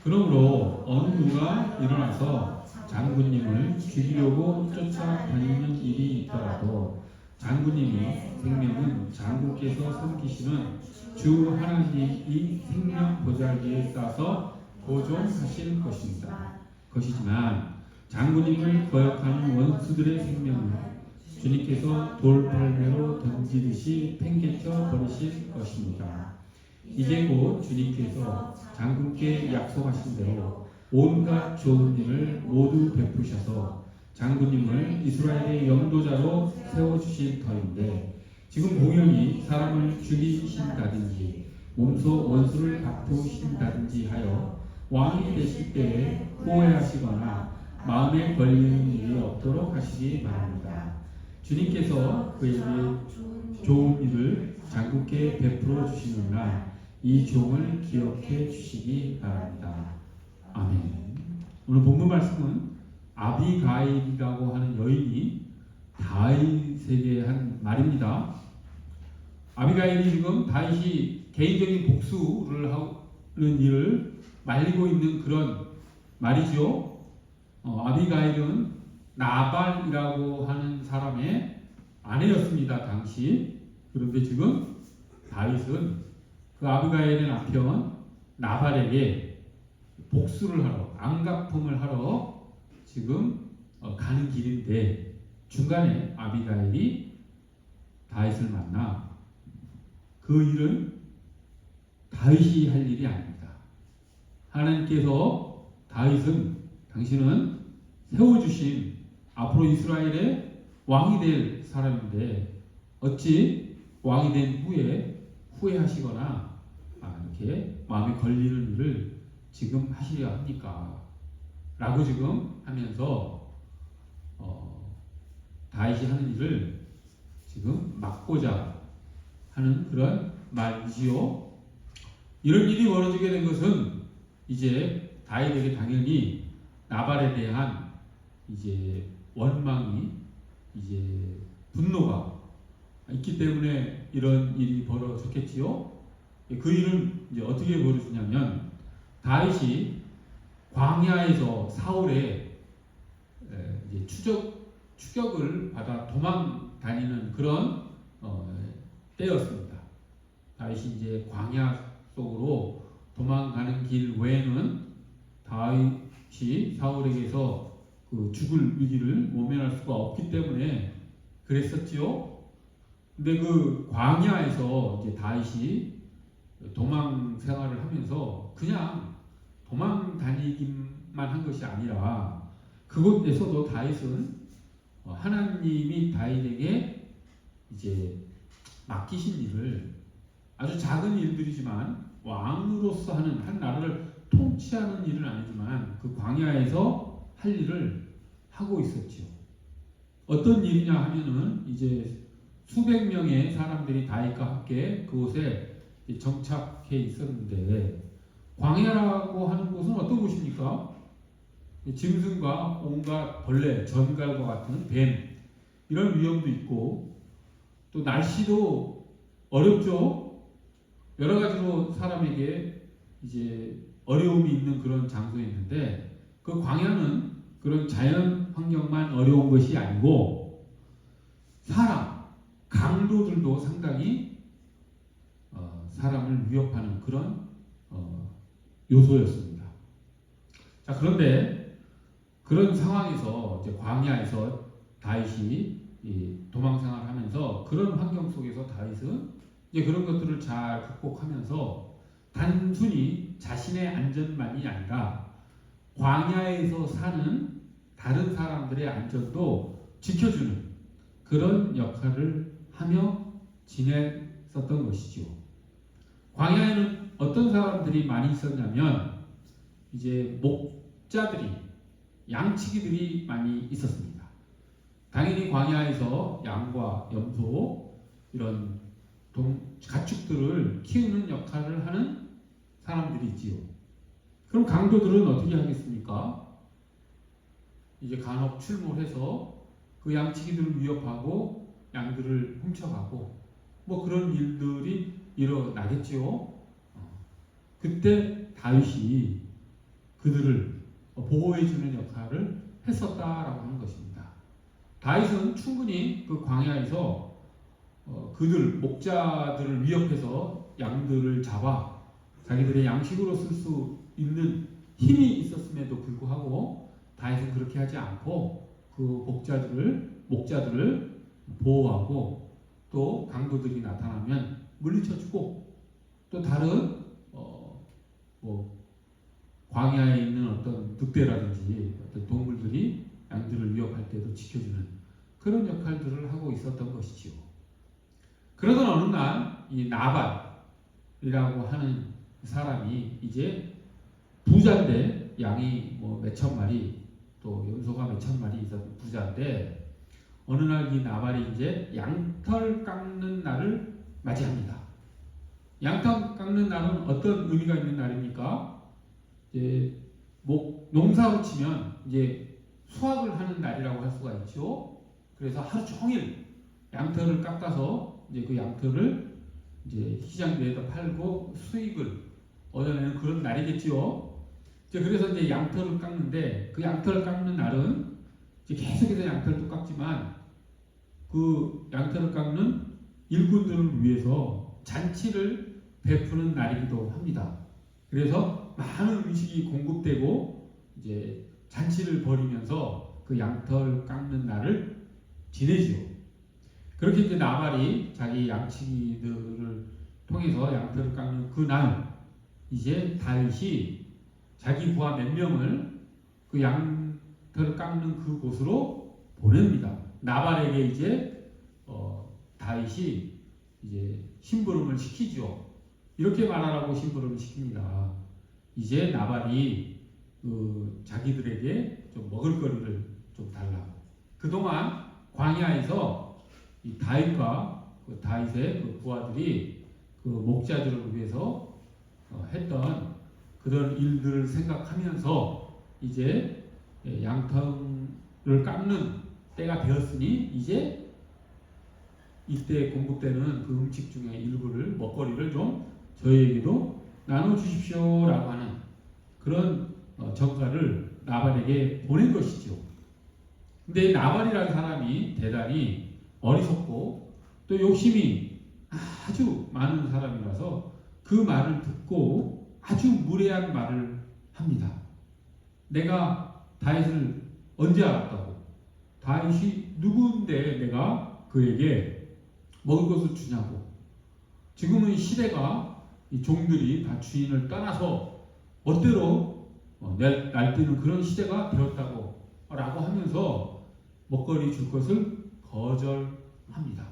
그러므로 어느 누가 일어나서 장군님을 죽이려고 쫓아다니는 일이 있더라도 장군님이 생명은 장군께서 섬기시는 주 하나님이 생명 보좌기에 싸서 보존하실 것이지만 장군님을 거역하는 원수들의 생명은 주님께서 돌팔매로 던지듯이 팽개쳐 버리실 것입니다. 이제 곧 주님께서 장군께 약속하신 대로 온갖 좋은 일을 모두 베푸셔서 장군님을 이스라엘의 영도자로 세워주실 터인데 지금 공연히 사람을 죽이신다든지 몸소 원수를 갚으신다든지 하여 왕이 되실 때에 후회하시거나 마음에 걸리는 일이 없도록 하시기 바랍니다. 주님께서 그에게 좋은 일을 장군께 베풀어 주시느라 이 종을 기억해 주시기 바랍니다. 아멘. 오늘 본문 말씀은 아비가일이라고 하는 여인이 다윗에게 한 말입니다. 아비가일이 지금 다윗이 개인적인 복수를 하는 일을 말리고 있는 그런 말이죠. 아비가일은 나발이라고 하는 사람의 아내였습니다. 당시. 그런데 지금 다윗은 그 아비가일의 남편 나발에게 복수를 하러, 안갚음을 하러 지금 가는 길인데 중간에 아비가일이 다윗을 만나 그 일은 다윗이 할 일이 아닙니다. 하나님께서 다윗은 당신은 세워주신 앞으로 이스라엘의 왕이 될 사람인데 어찌 왕이 된 후에 후회하시거나 이렇게 마음에 걸리는 일을 지금 하시려 합니까? 라고 지금 하면서 다윗이 하는 일을 지금 막고자 하는 그런 말이지요. 이런 일이 벌어지게 된 것은 이제 다윗에게 당연히 나발에 대한 이제 원망이 이제 분노가 있기 때문에 이런 일이 벌어졌겠지요. 그 일은 이제 어떻게 벌어지냐면 다윗이 광야에서 사울의 이제 추격을 받아 도망 다니는 그런 때였습니다. 다윗이 이제 광야 속으로 도망가는 길 외에는 다윗이 사울에게서 그 죽을 위기를 모면할 수가 없기 때문에 그랬었지요. 근데 그 광야에서 이제 다윗이 도망 생활을 하면서 그냥 도망 다니기만 한 것이 아니라 그곳에서도 다윗은 하나님이 다윗에게 이제 맡기신 일을 아주 작은 일들이지만 왕으로서 하는 한 나라를 통치하는 일은 아니지만 그 광야에서 할 일을 하고 있었죠. 어떤 일이냐 하면은 이제 수백 명의 사람들이 다윗과 함께 그곳에 정착해 있었는데 광야라고 하는 곳은 어떤 곳입니까? 짐승과 온갖 벌레, 전갈과 같은 뱀 이런 위험도 있고 또 날씨도 어렵죠. 여러 가지로 사람에게 이제 어려움이 있는 그런 장소였는데 그 광야는 그런 자연 환경만 어려운 것이 아니고 사람, 강도들도 상당히 사람을 위협하는 그런 요소였습니다. 자, 그런데 그런 상황에서 이제 광야에서 다윗이 도망 생활하면서 그런 환경 속에서 다윗은 이제 그런 것들을 잘 극복하면서 단순히 자신의 안전만이 아니라 광야에서 사는 다른 사람들의 안전도 지켜주는 그런 역할을 하며 지냈었던 것이죠. 광야에는 어떤 사람들이 많이 있었냐면 이제 목자들이 양치기들이 많이 있었습니다. 당연히 광야에서 양과 염소 이런 가축들을 키우는 역할을 하는 사람들이 있지요. 그럼 강도들은 어떻게 하겠습니까? 이제 간혹 출몰해서 그 양치기들을 위협하고 양들을 훔쳐가고 뭐 그런 일들이 일어나겠지요. 그때 다윗이 그들을 보호해주는 역할을 했었다라고 하는 것입니다. 다윗은 충분히 그 광야에서 그들 목자들을 위협해서 양들을 잡아 자기들의 양식으로 쓸 수 있는 힘이 있었음에도 불구하고 다윗은 그렇게 하지 않고 그 목자들을 보호하고 또 강도들이 나타나면 물리쳐주고 또 다른 광야에 있는 어떤 늑대라든지 어떤 동물들이 양들을 위협할 때도 지켜주는 그런 역할들을 하고 있었던 것이지요. 그러던 어느 날 이 나발이라고 하는 사람이 이제 부자인데 양이 몇천 마리 또 염소가 몇천 마리 있었던 부자인데 어느 날 이 나발이 이제 양털 깎는 날을 맞이합니다. 양털 깎는 날은 어떤 의미가 있는 날입니까? 이제 농사로 치면 이제 수확을 하는 날이라고 할 수가 있죠. 그래서 하루 종일 양털을 깎아서 이제 그 양털을 이제 시장 내에다 팔고 수익을 얻어내는 그런 날이겠죠. 그래서 이제 양털을 깎는데 그 양털을 깎는 날은 이제 계속해서 양털도 깎지만 그 양털을 깎는 일꾼들을 위해서 잔치를 베푸는 날이기도 합니다. 그래서 많은 음식이 공급되고 이제 잔치를 벌이면서 그 양털 깎는 날을 지내지요. 그렇게 이제 나발이 자기 양치기들을 통해서 양털을 깎는 그 날 이제 다윗이 자기 부하 몇 명을 그 양털을 깎는 그곳으로 보냅니다. 나발에게 이제 다윗이 이제 심부름을 시키죠. 이렇게 말하라고 심부름을 시킵니다. 이제 나발이 자기들에게 좀 먹을 거리를 좀 달라고. 그동안 광야에서 이 다윗과 그 다윗의 그 부하들이 그 목자들을 위해서 했던 그런 일들을 생각하면서 이제 양털을 깎는 때가 되었으니 이제 이때 공급되는 그 음식 중에 일부를 먹거리를 좀 저희에게도 나눠주십시오라고 하는 그런 전가를 나발에게 보낸 것이죠. 근데 나발이라는 사람이 대단히 어리석고 또 욕심이 아주 많은 사람이라서 그 말을 듣고 아주 무례한 말을 합니다. 내가 다윗을 언제 알았다고? 다윗이 누구인데 내가 그에게 먹을 것을 주냐고. 지금은 시대가 이 종들이 다 주인을 떠나서 멋대로 날뛰는 그런 시대가 되었다고 라고 하면서 먹거리 줄 것을 거절합니다.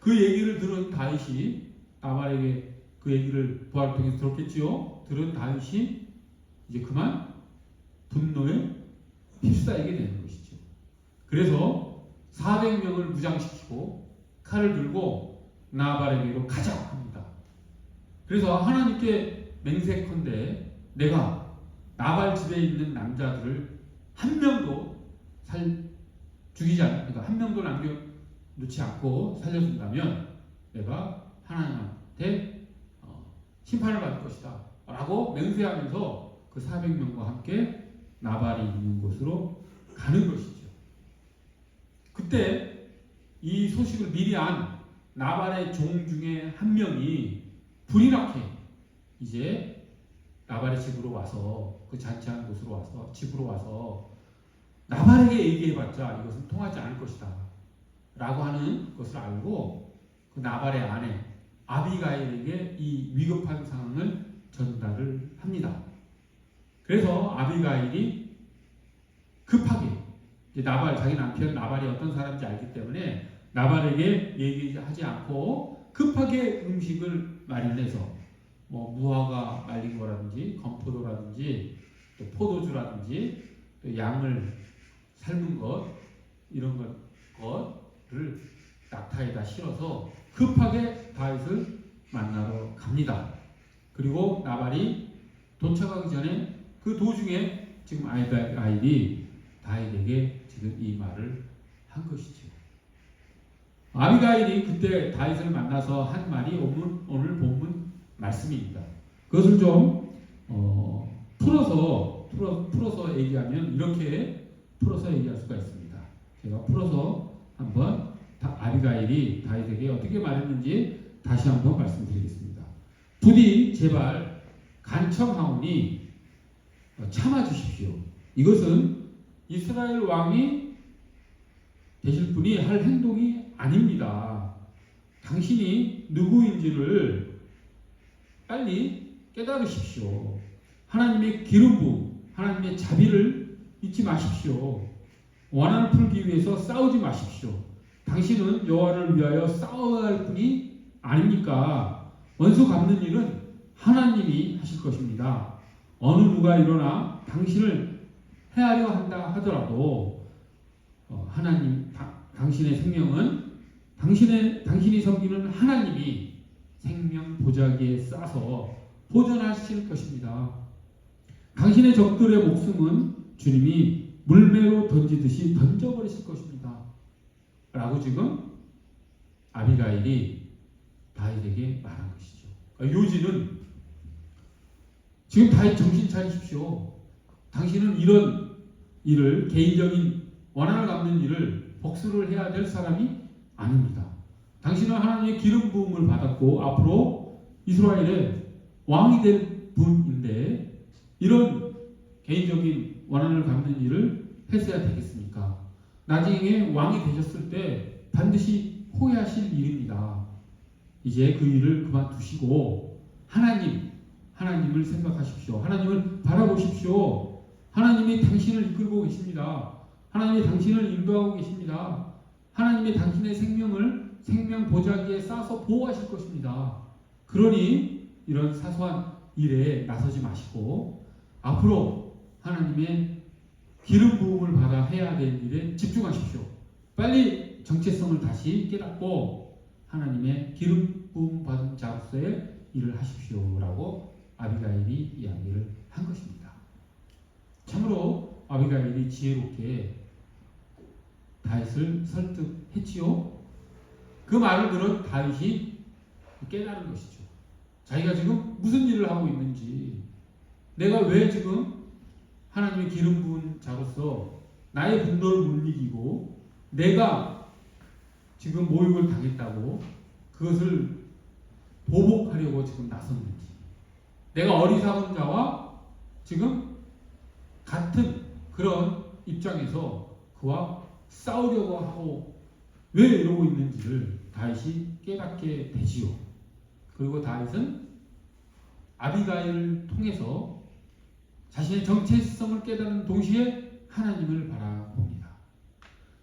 그 얘기를 들은 다윗이 나발에게 그 얘기를 부하를 통해서 들었겠지요. 들은 다윗이 이제 그만 분노에 휩싸이게 되는 것이죠. 그래서 400명을 무장시키고 칼을 들고 나발에게로 가자 합니다. 그래서 하나님께 맹세컨대 내가 나발 집에 있는 남자들을 한 명도 죽이지 않, 그러니까 한 명도 남겨놓지 않고 살려준다면 내가 하나님한테 심판을 받을 것이다 라고 맹세하면서 그 400명과 함께 나발이 있는 곳으로 가는 것이죠. 그때 이 소식을 미리 안 나발의 종 중에 한 명이 불이 나게 이제 나발의 집으로 와서 그 잔치하는 곳으로 와서 집으로 와서 나발에게 얘기해봤자 이것은 통하지 않을 것이다 라고 하는 것을 알고 그 나발의 아내 아비가일에게 이 위급한 상황을 전달을 합니다. 그래서 아비가일이 급하게 이제 자기 남편 나발이 어떤 사람인지 알기 때문에 나발에게 얘기하지 않고 급하게 음식을 마련해서 무화과 말린 거라든지 건포도라든지 또 포도주라든지 또 양을 삶은 것 이런 것을 낙타에다 실어서 급하게 다윗을 만나러 갑니다. 그리고 나발이 도착하기 전에 그 도중에 지금 아비가일이 다윗에게 지금 이 말을 한 것이죠. 아비가일이 그때 다윗을 만나서 한 말이 오늘 본문 말씀입니다. 그것을 좀 풀어서 얘기하면 이렇게 풀어서 얘기할 수가 있습니다. 제가 풀어서 한번 아비가일이 다윗에게 어떻게 말했는지 다시 한번 말씀드리겠습니다. 부디 제발 간청하오니 참아주십시오. 이것은 이스라엘 왕이 되실 분이 할 행동이 아닙니다. 당신이 누구인지를 빨리 깨달으십시오. 하나님의 기름 부음, 하나님의 자비를 잊지 마십시오. 원한을 풀기 위해서 싸우지 마십시오. 당신은 여호와를 위하여 싸워야 할 뿐이 아닙니까? 원수 갚는 일은 하나님이 하실 것입니다. 어느 누가 일어나 당신을 해하려 한다 하더라도 당신의 생명은 당신이 섬기는 하나님이 생명 보자기에 싸서 보존하실 것입니다. 당신의 적들의 목숨은 주님이 물매로 던지듯이 던져버리실 것입니다. 라고 지금 아비가일이 다윗에게 말한 것이죠. 요지는 지금 다윗 정신 차리십시오. 당신은 이런 일을, 개인적인 원한을 갚는 일을 복수를 해야 될 사람이 아닙니다. 당신은 하나님의 기름 부음을 받았고 앞으로 이스라엘의 왕이 될 분인데 이런 개인적인 원한을 갚는 일을 했어야 되겠습니까? 나중에 왕이 되셨을 때 반드시 후회하실 일입니다. 이제 그 일을 그만두시고 하나님을 생각하십시오. 하나님을 바라보십시오. 하나님이 당신을 이끌고 계십니다. 하나님이 당신을 인도하고 계십니다. 하나님이 당신의 생명 보자기에 싸서 보호하실 것입니다. 그러니 이런 사소한 일에 나서지 마시고 앞으로 하나님의 기름 부음을 받아 해야 될 일에 집중하십시오. 빨리 정체성을 다시 깨닫고 하나님의 기름 부음 받은 자로서의 일을 하십시오라고 아비가일이 이야기를 한 것입니다. 참으로 아비가일이 지혜롭게 다윗을 설득했지요. 그 말을 들은 다윗이 깨달은 것이죠. 자기가 지금 무슨 일을 하고 있는지, 내가 왜 지금 하나님의 기름 부은 자로서 나의 분노를 못 이기고 내가 지금 모욕을 당했다고 그것을 보복하려고 지금 나섰는지, 내가 어리석은 자와 지금 같은 그런 입장에서 그와 싸우려고 하고 왜 이러고 있는지를 다윗이 깨닫게 되지요. 그리고 다윗은 아비가일을 통해서 자신의 정체성을 깨닫는 동시에 하나님을 바라봅니다.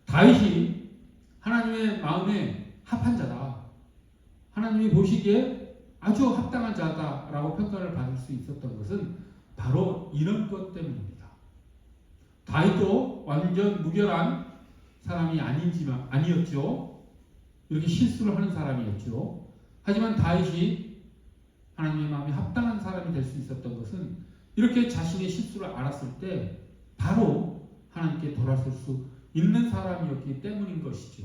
다윗이 하나님의 마음에 합한 자다, 하나님이 보시기에 아주 합당한 자다라고 평가를 받을 수 있었던 것은 바로 이런 것 때문입니다. 다윗도 완전 무결한 사람이 아니었죠. 이렇게 실수를 하는 사람이었죠. 하지만 다윗이 하나님의 마음에 합당한 사람이 될 수 있었던 것은 이렇게 자신의 실수를 알았을 때 바로 하나님께 돌아설 수 있는 사람이었기 때문인 것이죠.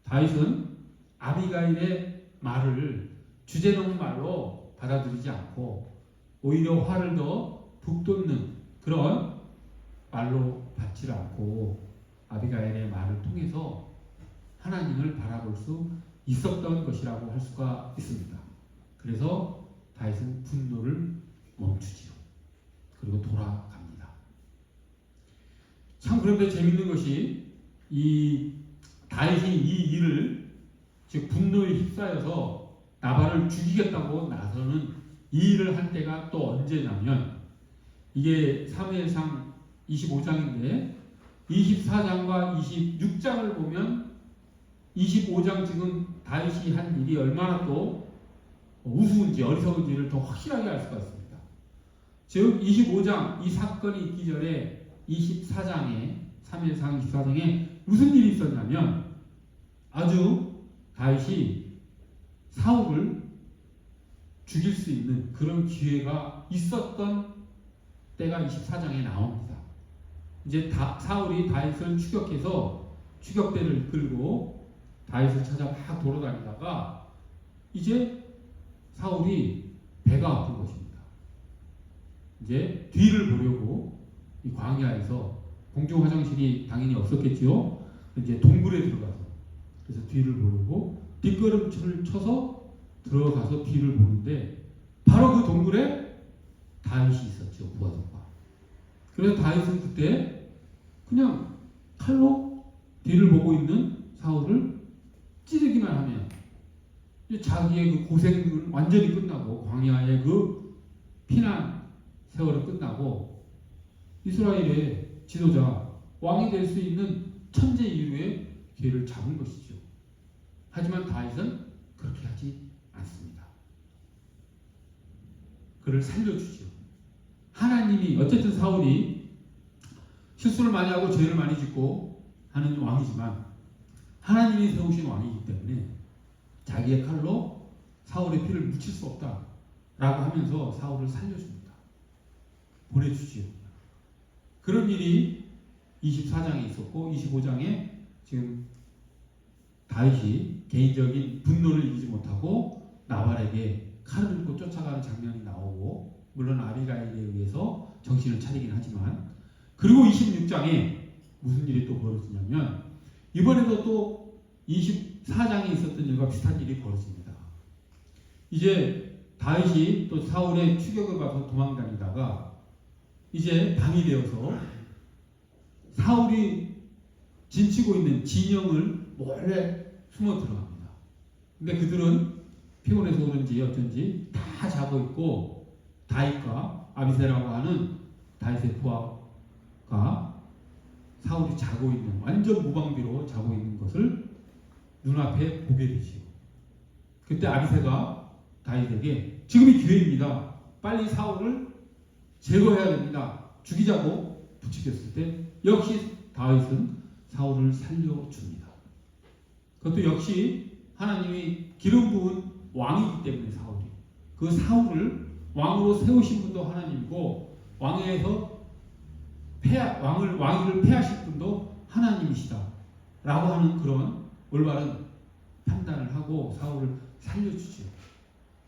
다윗은 아비가일의 말을 주제넘은 말로 받아들이지 않고 오히려 화를 더 북돋는 그런 말로 받지 않고 아비가일의 말을 통해서 하나님을 바라볼 수 있었던 것이라고 할 수가 있습니다. 그래서 다윗은 분노를 멈추지요. 그리고 돌아갑니다. 참 그런데 재밌는 것이 이 다윗이 이 일을, 즉 분노에 휩싸여서 나발을 죽이겠다고 나서는 이 일을 할 때가 또 언제냐면, 이게 사무엘상 25장인데 24장과 26장을 보면 25장 지금 다윗이 한 일이 얼마나 또 우스운지 어리석은지를 더 확실하게 알 수가 있습니다. 즉 25장 이 사건이 있기 전에 24장에 사무엘상 24장에 무슨 일이 있었냐면, 아주 다윗이 사울을 죽일 수 있는 그런 기회가 있었던 때가 24장에 나옵니다. 이제 사울이 다윗을 추격해서 추격대를 이끌고 다윗을 찾아 막 돌아다니다가 이제 사울이 배가 아픈 것입니다. 이제 뒤를 보려고 이 광야에서 공중 화장실이 당연히 없었겠지요. 이제 동굴에 들어가서 그래서 뒤를 보려고 뒷걸음질을 쳐서 들어가서 뒤를 보는데 바로 그 동굴에 다윗이 있었죠. 부하들과. 그래서 다윗은 그때 그냥 칼로 뒤를 보고 있는 사울을 찌르기만 하면 자기의 그 고생은 완전히 끝나고 광야의 그 피난 세월은 끝나고 이스라엘의 지도자 왕이 될 수 있는 천재 이후의 기회를 잡은 것이죠. 하지만 다윗은 그렇게 하지 않습니다. 그를 살려주죠. 하나님이 어쨌든 사울이 실수를 많이 하고 죄를 많이 짓고 하는 왕이지만 하나님이 세우신 왕이기 때문에 자기의 칼로 사울의 피를 묻힐 수 없다라고 하면서 사울을 살려줍니다. 보내주지요. 그런 일이 24장에 있었고 25장에 지금 다윗이 개인적인 분노를 이기지 못하고 나발에게 칼을 들고 쫓아가는 장면이 나오고 물론 아비가일에 의해서 정신을 차리긴 하지만 그리고 26장에 무슨 일이 또 벌어지냐면 이번에도 또 24장에 있었던 일과 비슷한 일이 벌어집니다. 이제 다윗이 또 사울의 추격을 받아서 도망다니다가 이제 밤이 되어서 사울이 진치고 있는 진영을 몰래 숨어 들어갑니다. 근데 그들은 피곤해서 그런지 어쩐지 다 자고 있고 다윗과 아비새라고 하는 다윗의 부하가 사울이 자고 있는 완전 무방비로 자고 있는 것을 눈앞에 보게 되지요. 그때 아비새가 다윗에게 지금이 기회입니다. 빨리 사울을 제거해야 됩니다. 죽이자고 부추겼을 때 역시 다윗은 사울을 살려줍니다. 그것도 역시 하나님이 기름 부은 왕이기 때문에 사울이 그 사울을 왕으로 세우신 분도 하나님이고 왕위를 폐하실 분도 하나님이시다 라고 하는 그런 올바른 판단을 하고 사울을 살려주죠.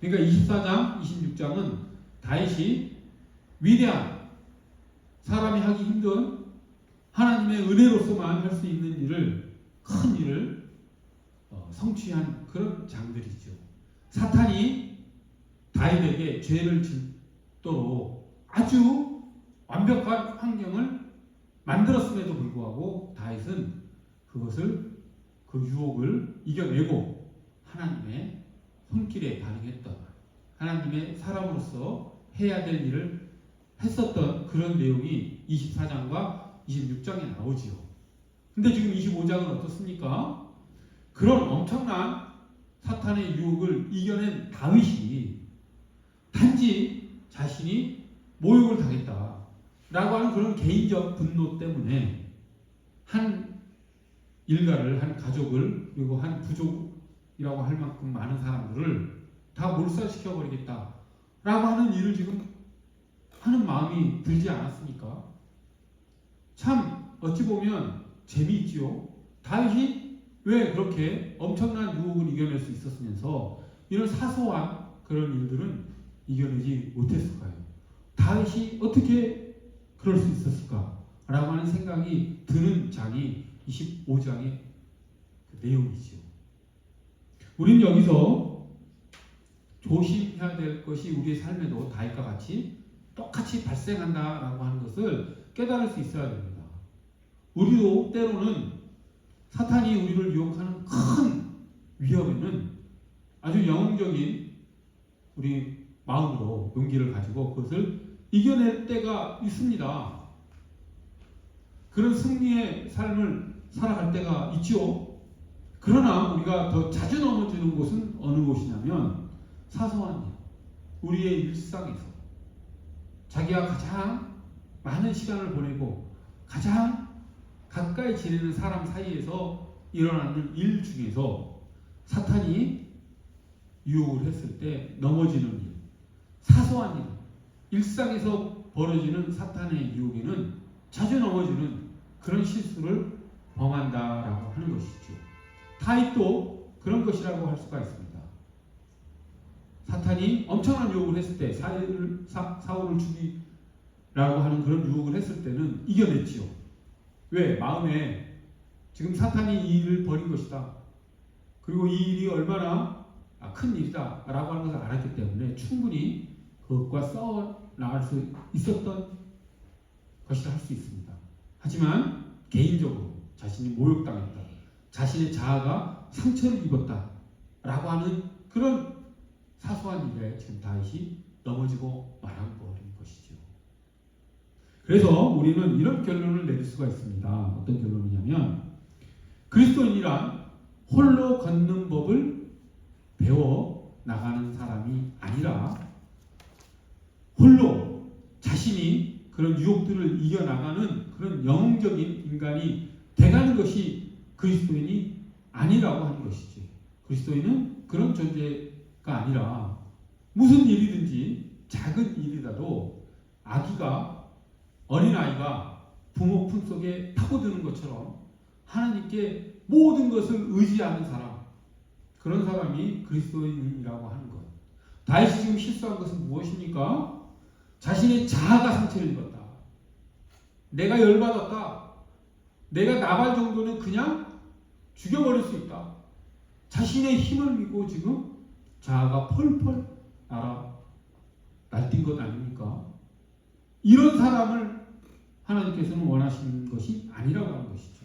그러니까 24장, 26장은 다윗이 위대한 사람이 하기 힘든 하나님의 은혜로서만 할 수 있는 일을 큰 일을 성취한 그런 장들이죠. 사탄이 다윗에게 죄를 짓도록 아주 완벽한 환경을 만들었음에도 불구하고 다윗은 그 유혹을 이겨내고 하나님의 손길에 반응했던 하나님의 사람으로서 해야 될 일을 했었던 그런 내용이 24장과 26장에 나오지요. 근데 지금 25장은 어떻습니까? 그런 엄청난 사탄의 유혹을 이겨낸 다윗이 단지 자신이 모욕을 당했다라고 하는 그런 개인적 분노 때문에 한 일가를, 한 가족을, 그리고 한 부족이라고 할 만큼 많은 사람들을 다 몰살시켜버리겠다라고 하는 일을 지금 하는 마음이 들지 않았습니까? 참 어찌 보면 재미있지요. 다윗이 왜 그렇게 엄청난 유혹을 이겨낼 수 있었으면서 이런 사소한 그런 일들은 이겨내지 못했을까요? 다윗이 어떻게 그럴 수 있었을까? 라고 하는 생각이 드는 장이 25장의 그 내용이죠. 우리는 여기서 조심해야 될 것이 우리의 삶에도 다윗과 같이 똑같이 발생한다라고 하는 것을 깨달을 수 있어야 됩니다. 우리도 때로는 사탄이 우리를 유혹하는 큰 위험에는 아주 영웅적인 우리 마음으로 용기를 가지고 그것을 이겨낼 때가 있습니다. 그런 승리의 삶을 살아갈 때가 있죠. 그러나 우리가 더 자주 넘어지는 곳은 어느 곳이냐면 사소한 일, 우리의 일상에서 자기가 가장 많은 시간을 보내고 가장 가까이 지내는 사람 사이에서 일어나는 일 중에서 사탄이 유혹을 했을 때 넘어지는 일, 사소한 일, 일상에서 벌어지는 사탄의 유혹에는 자주 넘어지는 그런 실수를 범한다라고 하는 것이죠. 다윗도 그런 것이라고 할 수가 있습니다. 사탄이 엄청난 유혹을 했을 때 사울을 라고 하는 그런 유혹을 했을 때는 이겨냈지요. 왜? 마음에 지금 사탄이 이 일을 벌인 것이다. 그리고 이 일이 얼마나 큰 일이다 라고 하는 것을 알았기 때문에 충분히 그것과 싸워 나갈 수 있었던 것이라 할 수 있습니다. 하지만 개인적으로 자신이 모욕당했다, 자신의 자아가 상처를 입었다 라고 하는 그런 사소한 일에 지금 다윗이 넘어지고 말아버린 것이죠. 그래서 우리는 이런 결론을 내릴 수가 있습니다. 어떤 결론이냐면 그리스도인이란 홀로 걷는 법을 배워 나가는 사람이 아니라 홀로 자신이 그런 유혹들을 이겨나가는 그런 영웅적인 인간이 돼가는 것이 그리스도인이 아니라고 하는 것이지. 그리스도인은 그런 존재가 아니라 무슨 일이든지 작은 일이라도 아기가 어린아이가 부모 품속에 타고드는 것처럼 하나님께 모든 것을 의지하는 사람, 그런 사람이 그리스도인이라고 하는 것. 다윗이 지금 실수한 것은 무엇입니까? 자신의 자아가 상처를 입었다. 내가 열받았다. 내가 나발 정도는 그냥 죽여버릴 수 있다. 자신의 힘을 믿고 지금 자아가 펄펄 날뛴 것 아닙니까? 이런 사람을 하나님께서는 원하시는 것이 아니라고 하는 것이죠.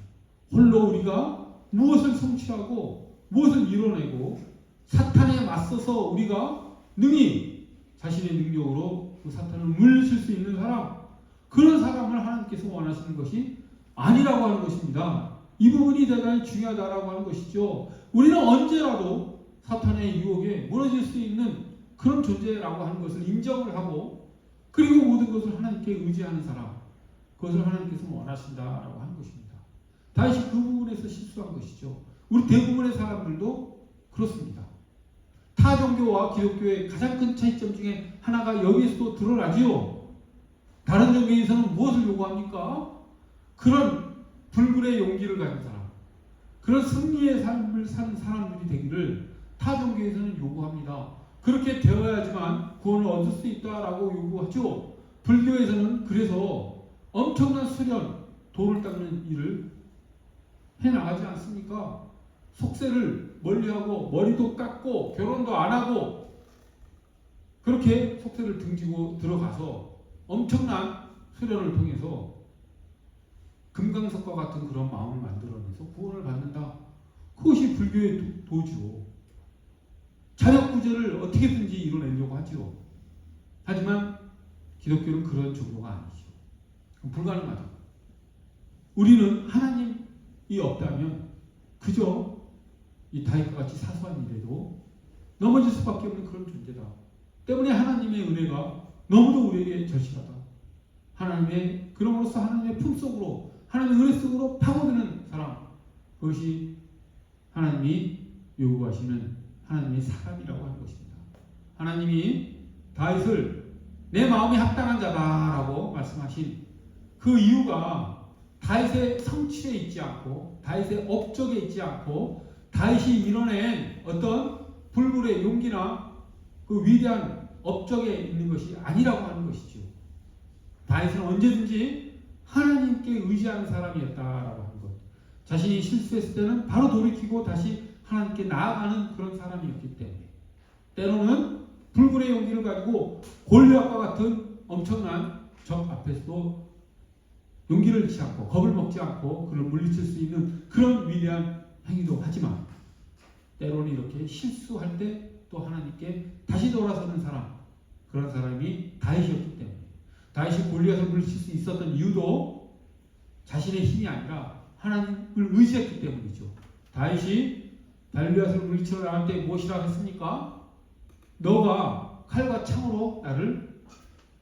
홀로 우리가 무엇을 성취하고 무엇을 이뤄내고 사탄에 맞서서 우리가 능히 자신의 능력으로 그 사탄을 물리칠 수 있는 사람, 그런 사람을 하나님께서 원하시는 것이 아니라고 하는 것입니다. 이 부분이 대단히 중요하다라고 하는 것이죠. 우리는 언제라도 사탄의 유혹에 무너질 수 있는 그런 존재라고 하는 것을 인정을 하고, 그리고 모든 것을 하나님께 의지하는 사람, 그것을 하나님께서 원하신다라고 하는 것입니다. 다윗이 그 부분에서 실수한 것이죠. 우리 대부분의 사람들도 그렇습니다. 타 종교와 기독교의 가장 큰 차이점 중에 하나가 여기에서도 드러나지요. 다른 종교에서는 무엇을 요구합니까? 그런 불굴의 용기를 가진 사람, 그런 승리의 삶을 사는 사람들이 되기를 타 종교에서는 요구합니다. 그렇게 되어야지만 구원을 얻을 수 있다라고 요구하죠. 불교에서는 그래서 엄청난 수련, 돌을 닦는 일을 해나가지 않습니까? 속세를 멀리하고 머리도 깎고 결혼도 안 하고 그렇게 속세를 등지고 들어가서 엄청난 수련을 통해서 금강석과 같은 그런 마음을 만들어내서 구원을 받는다. 그것이 불교의 도죠. 자력구제를 어떻게든지 이뤄내려고 하죠. 하지만 기독교는 그런 정도가 아니죠. 불가능하죠. 우리는 하나님이 없다면 그저 이 다윗과 같이 사소한 일에도 넘어질 수밖에 없는 그런 존재다. 때문에 하나님의 은혜가 너무도 우리에게 절실하다. 그럼으로써 하나님의 품속으로, 하나님의 은혜 속으로 파고드는 사람, 그것이 하나님이 요구하시는 하나님의 사람이라고 하는 것입니다. 하나님이 다윗을 내 마음에 합당한 자다라고 말씀하신 그 이유가 다윗의 성취에 있지 않고 다윗의 업적에 있지 않고 다윗이 이뤄낸 어떤 불굴의 용기나 그 위대한 업적에 있는 것이 아니라고 하는 것이죠. 다윗은 언제든지 하나님께 의지하는 사람이었다라고 하는 것. 자신이 실수했을 때는 바로 돌이키고 다시 하나님께 나아가는 그런 사람이었기 때문에 때로는 불굴의 용기를 가지고 골리앗과 같은 엄청난 적 앞에서도 용기를 잃지 않고 겁을 먹지 않고 그를 물리칠 수 있는 그런 위대한 행위도 하지만 때로는 이렇게 실수할 때 또 하나님께 다시 돌아서는 사람, 그런 사람이 다윗이었기 때문에 다윗이 골리앗을 물리칠 수 있었던 이유도 자신의 힘이 아니라 하나님을 의지했기 때문이죠. 다윗이 골리앗을 물리치러 나갈 때 무엇이라고 했습니까? 너가 칼과 창으로 나를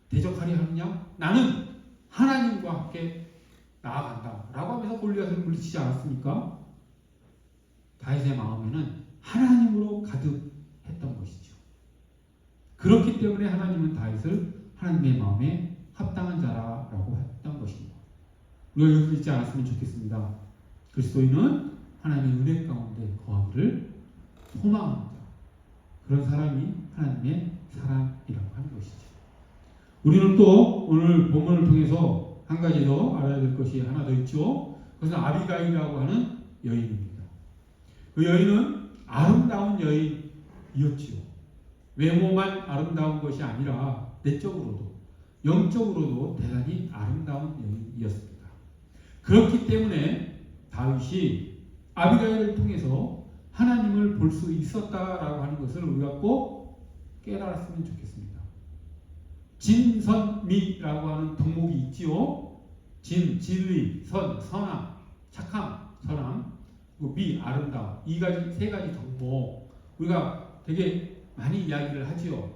대적하려 하느냐? 나는 하나님과 함께 나아간다 라고 하면서 골리앗을 물리치지 않았습니까? 다윗의 마음에는 하나님으로 가득했던 것이죠. 그렇기 때문에 하나님은 다윗을 하나님의 마음에 합당한 자라고 했던 것입니다. 우리가 여기서 잊지 않았으면 좋겠습니다. 그리스도인은 하나님의 은혜 가운데 거하기를 소망하는 자, 그런 사람이 하나님의 사람이라고 하는 것이죠. 우리는 또 오늘 본문을 통해서 한 가지 더 알아야 될 것이 하나 더 있죠. 그것은 아비가일이라고 하는 여인입니다. 그 여인은 아름다운 여인이었지요. 외모만 아름다운 것이 아니라 내적으로도 영적으로도 대단히 아름다운 여인이었습니다. 그렇기 때문에 다윗이 아비가일을 통해서 하나님을 볼 수 있었다라고 하는 것을 우리가 꼭 깨달았으면 좋겠습니다. 진선미라고 하는 덕목이 있지요. 진, 진리, 선, 선함, 착함, 선함, 그리고 미, 아름다움. 세 가지 덕목 우리가 되게 많이 이야기를 하지요.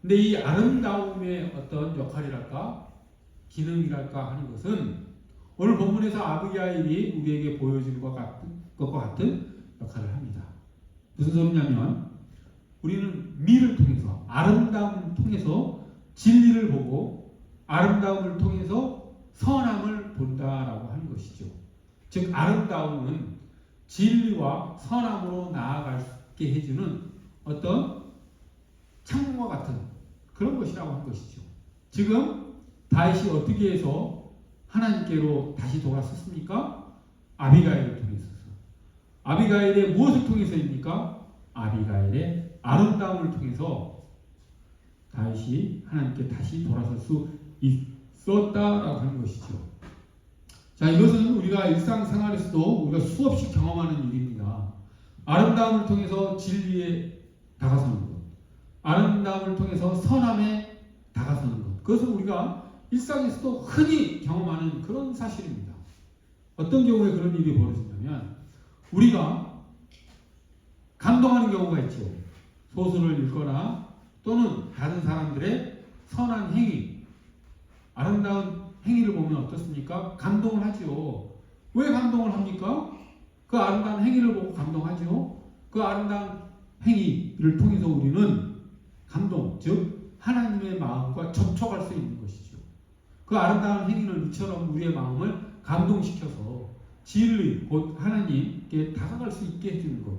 근데 이 아름다움의 어떤 역할이랄까 기능이랄까 하는 것은 오늘 본문에서 아비가일이 우리에게 보여주는 것과 같은 역할을 합니다. 무슨 소리냐면 우리는 미를 통해서 아름다움을 통해서 진리를 보고 아름다움을 통해서 선함을 본다라고 하는 것이죠. 즉 아름다움은 진리와 선함으로 나아가게 해주는 어떤 창문과 같은 그런 것이라고 하는 것이죠. 지금 다윗이 어떻게 해서 하나님께로 다시 돌아섰습니까? 아비가일을 통해서. 아비가일의 무엇을 통해서입니까? 아비가일의 아름다움을 통해서 다윗이 하나님께 다시 돌아설 수 있었다라고 하는 것이죠. 자, 이것은 우리가 일상생활에서도 우리가 수없이 경험하는 일입니다. 아름다움을 통해서 진리에 다가서는 것, 아름다움을 통해서 선함에 다가서는 것, 그것은 우리가 일상에서도 흔히 경험하는 그런 사실입니다. 어떤 경우에 그런 일이 벌어진다면 우리가 감동하는 경우가 있죠. 소설을 읽거나 또는 다른 사람들의 선한 행위, 아름다운 행위를 보면 어떻습니까? 감동을 하죠. 왜 감동을 합니까? 그 아름다운 행위를 보고 감동하죠. 그 아름다운 행위를 통해서 우리는 감동, 즉 하나님의 마음과 접촉할 수 있는 것이죠. 그 아름다운 행위는 이처럼 우리의 마음을 감동시켜서 진리, 곧 하나님께 다가갈 수 있게 해주는 것.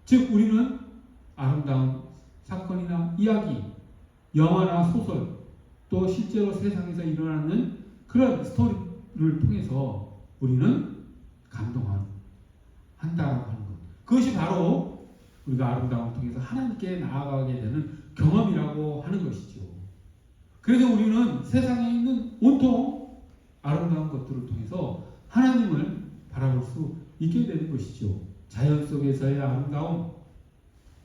즉 우리는 아름다운 사건이나 이야기, 영화나 소설, 또 실제로 세상에서 일어나는 그런 스토리를 통해서 우리는 한다라고 하는 것. 그것이 바로 우리가 아름다움을 통해서 하나님께 나아가게 되는 경험이라고 하는 것이죠. 그래서 우리는 세상에 있는 온통 아름다운 것들을 통해서 하나님을 바라볼 수 있게 되는 것이죠. 자연 속에서의 아름다움,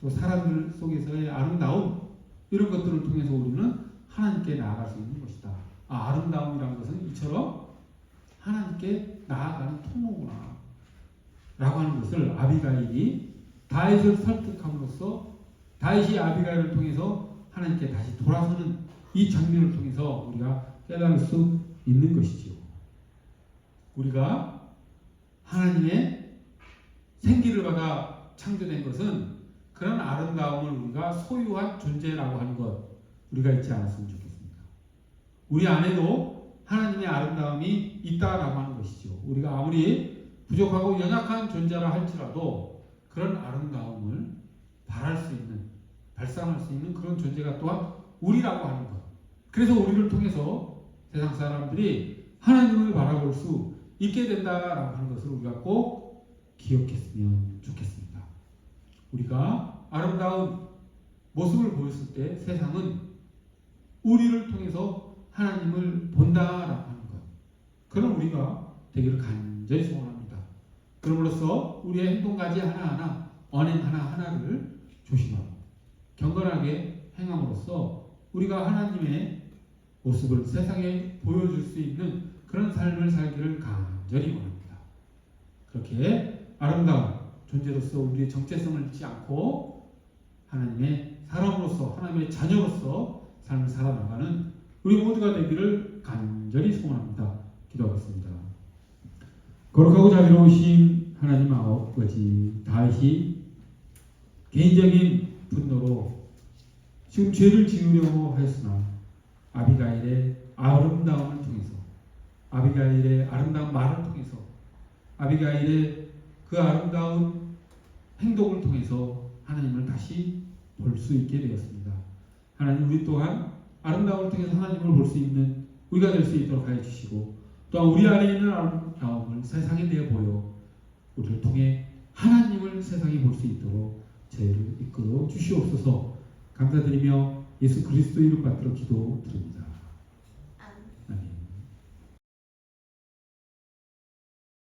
또 사람들 속에서의 아름다움, 이런 것들을 통해서 우리는 하나님께 나아갈 수 있는 것이다. 아름다움이라는 것은 이처럼 하나님께 나아가는 통로구나 라고 하는 것을 아비가일이 다윗을 설득함으로써 다윗이 아비가일을 통해서 하나님께 다시 돌아서는 이 장면을 통해서 우리가 깨달을 수 있는 것이지요. 우리가 하나님의 생기를 받아 창조된 것은 그런 아름다움을 우리가 소유한 존재라고 하는 것, 우리가 잊지 않았으면 좋겠습니다. 우리 안에도 하나님의 아름다움이 있다라고 하는 것이죠. 우리가 아무리 부족하고 연약한 존재라 할지라도 그런 아름다움을 발할 수 있는, 발산할 수 있는 그런 존재가 또한 우리라고 하는 것. 그래서 우리를 통해서 세상 사람들이 하나님을 바라볼 수 있게 된다라고 하는 것을 우리가 꼭 기억했으면 좋겠습니다. 우리가 아름다운 모습을 보였을 때 세상은 우리를 통해서 하나님을 본다라고 하는 것. 그런 우리가 되기를 간절히 소원합니다. 그럼으로써 우리의 행동가지 하나하나, 언행 하나하나를 조심하고 경건하게 행함으로써 우리가 하나님의 모습을 세상에 보여줄 수 있는 그런 삶을 살기를 간절히 원합니다. 그렇게 아름다운 존재로서 우리의 정체성을 잃지 않고 하나님의 사람으로서, 하나님의 자녀로서 삶을 살아나가는 우리 모두가 되기를 간절히 소원합니다. 기도하겠습니다. 거룩하고 자비로우신 하나님 아버지, 다윗이 개인적인 분노로 지금 죄를 지으려고 하였으나 아비가일의 아름다움을 통해서, 아비가일의 아름다운 말을 통해서, 아비가일의 그 아름다운 행동을 통해서 하나님을 다시 볼 수 있게 되었습니다. 하나님, 우리 또한 아름다움을 통해서 하나님을 볼 수 있는 우리가 될 수 있도록 하여 주시고, 또한 우리 안에 있는 아름다움을 세상에 내보여 우리를 통해 하나님을 세상에 볼 수 있도록 저희를 이끌어 주시옵소서. 감사드리며 예수 그리스도 이름 받들어 기도드립니다.